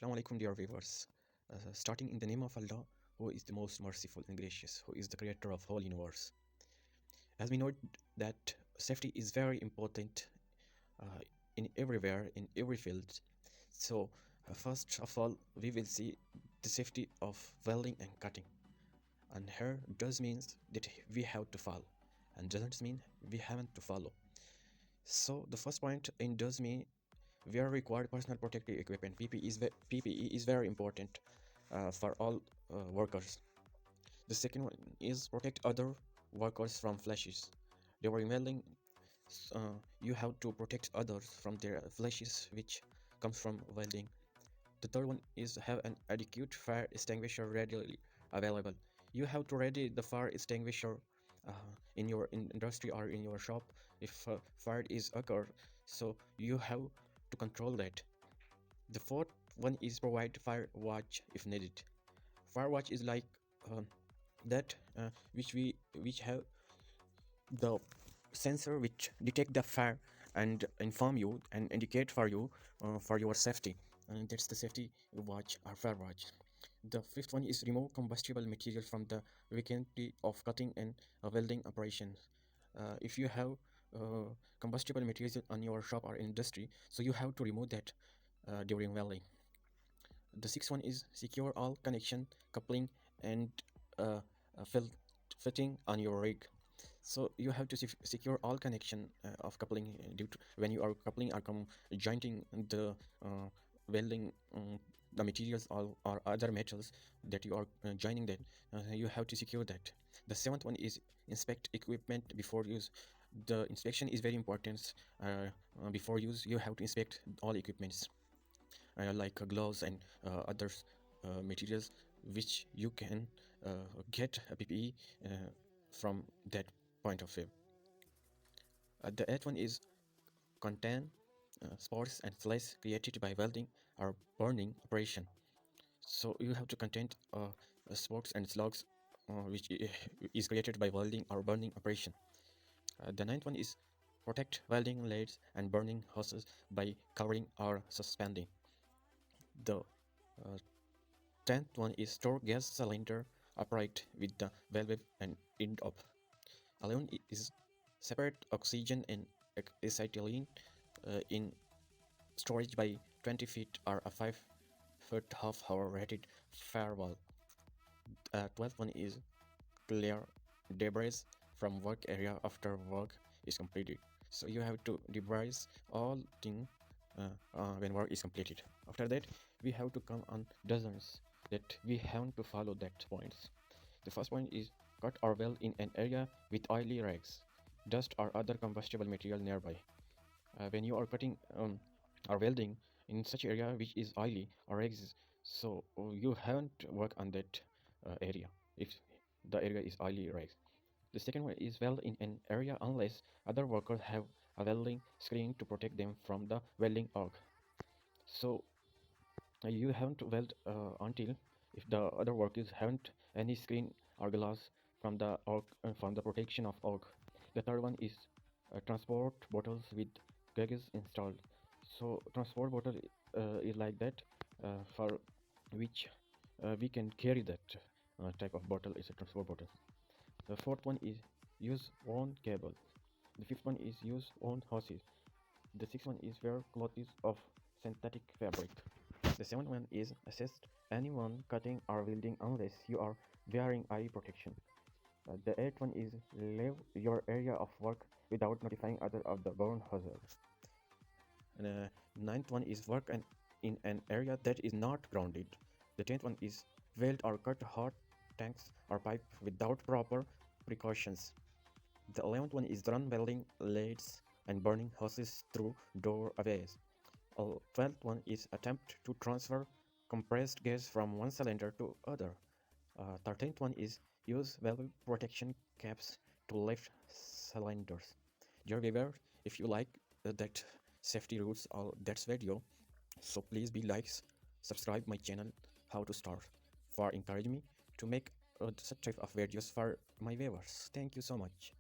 Assalamu alaikum, dear viewers. Starting in the name of Allah, who is the most merciful and gracious, who is the creator of whole universe. As we know that safety is very important uh, in everywhere, in every field. So, first of all, we will see the safety of welding and cutting. And here does means that we have to follow, and doesn't mean we haven't to follow. So the first point in does mean we are required personal protective equipment. PPE is very important for all workers. The second one is protect other workers from flashes. During welding, you have to protect others from their flashes which comes from welding. The third one is have an adequate fire extinguisher readily available. You have to ready the fire extinguisher in your industry or in your shop if fire is occurred. So you have to control that. The fourth one is provide fire watch if needed. Fire watch is like that which have the sensor which detect the fire and inform you and indicate for you for your safety, and that's the safety watch or fire watch. The fifth one is remove combustible material from the vicinity of cutting and welding operations. If you have combustible material on your shop or industry, so you have to remove that during welding. The sixth one is secure all connection, coupling, and uh, fitting on your rig. So you have to secure all connection of coupling due to when you are coupling or jointing the welding the materials or other metals that you are joining that you have to secure that. The seventh one is inspect equipment before use. The inspection is very important. Before use you have to inspect all equipments like gloves and others materials which you can get a PPE from that point of view. The eighth one is contain spots and flash created by welding or burning operation. So you have to contain spots and slugs which is created by welding or burning operation. The ninth one is protect welding leads and burning hoses by covering or suspending. The 10th one is store gas cylinder upright with the valve and end up. 11 is separate oxygen and acetylene in storage by 20 feet or a 5-foot half-hour rated firewall. 12th one is clear debris from work area after work is completed. So you have to debris all thing when work is completed. After that, we have to come on dozens that we have to follow that points. The first point is cut or weld in an area with oily rags, dust or other combustible material nearby. When you are cutting or welding in such area which is oily or rags, so you haven't work on that area if the area is oily rags. The second one is weld in an area unless other workers have a welding screen to protect them from the welding arc. So you haven't weld until if the other workers haven't any screen or glass from the arc from the protection of arc. The third one is transport bottles with gauges installed. So transport bottle is like that for which we can carry that type of bottle is a transport bottle. The fourth one is use own cable. The fifth one is use own hoses. The sixth one is wear clothes of synthetic fabric. The seventh one is assist anyone cutting or welding unless you are wearing eye protection. The eighth one is leave your area of work without notifying others of the burn hazard. And ninth one is work in an area that is not grounded. The 10th one is weld or cut hot tanks or pipe without proper precautions. The 11th one is run welding leads and burning hoses through doorways. 12th one is attempt to transfer compressed gas from one cylinder to other. 13th one is use valve protection caps to lift cylinders. Dear viewer, if you like that safety rules or that video, so please be likes, subscribe my channel how to start for encourage me to make such type of videos for my viewers. Thank you so much.